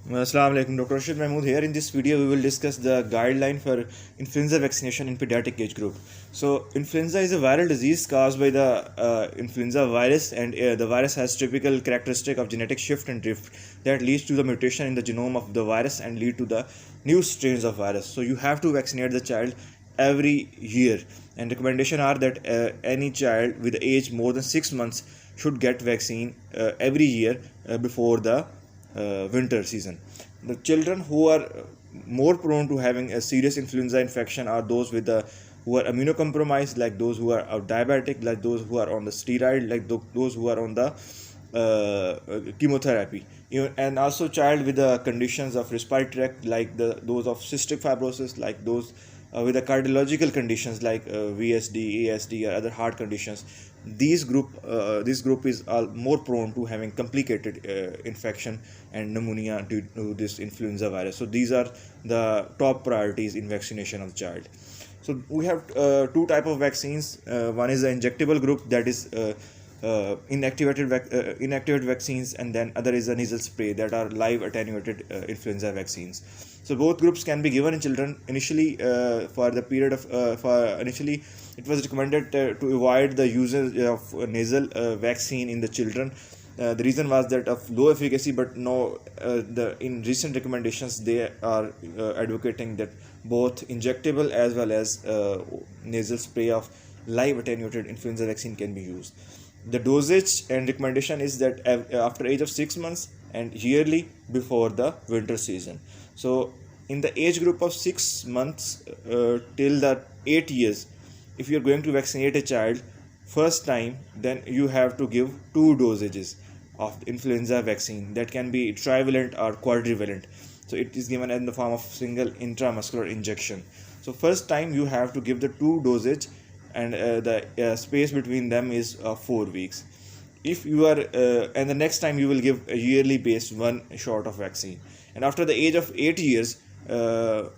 Assalamu alaikum, Dr. Rashid Mahmood here. In this video, we will discuss the guideline for influenza vaccination in pediatric age group. So, influenza is a viral disease caused by the influenza virus, and the virus has typical characteristic of genetic shift and drift that leads to the mutation in the genome of the virus and lead to the new strains of virus. So, you have to vaccinate the child every year, and recommendation are that any child with age more than 6 months should get vaccine every year before the winter season. The children who are more prone to having a serious influenza infection are those with the who are immunocompromised, like those who are diabetic, like those who are on the steroid, like those who are on the chemotherapy. And also child with the conditions of respiratory tract, like those of cystic fibrosis, like those with the cardiological conditions like VSD, ASD, or other heart conditions. This group is more prone to having complicated infection and pneumonia due to this influenza virus. So these are the top priorities in vaccination of child. So we have two type of vaccines. One is the injectable group, that is inactivated vaccines, and then other is the nasal spray, that are live attenuated influenza vaccines. So both groups can be given in children. Initially, for the period of initially it was recommended to avoid the usage of nasal vaccine in the children. The reason was that of low efficacy, but no, in recent recommendations they are advocating that both injectable as well as nasal spray of live attenuated influenza vaccine can be used. The dosage and recommendation is that after age of 6 months and yearly before the winter season. So in the age group of 6 months till the 8 years, if you are going to vaccinate a child first time, then you have to give two dosages of influenza vaccine, that can be trivalent or quadrivalent. So it is given in the form of single intramuscular injection. So first time you have to give the two dosage, and the space between them is 4 weeks. If you are and the next time you will give a yearly based one shot of vaccine, and after the age of 8 years,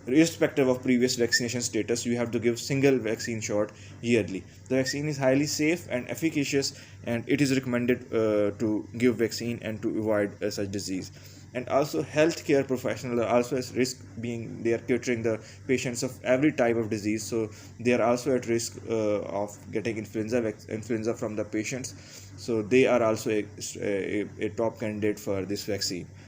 irrespective of previous vaccination status, you have to give single vaccine shot yearly. The vaccine is highly safe and efficacious, and it is recommended to give vaccine and to avoid such disease. And also healthcare professionals are also at risk, being they are catering the patients of every type of disease, so they are also at risk of getting influenza from the patients. So they are also a top candidate for this vaccine.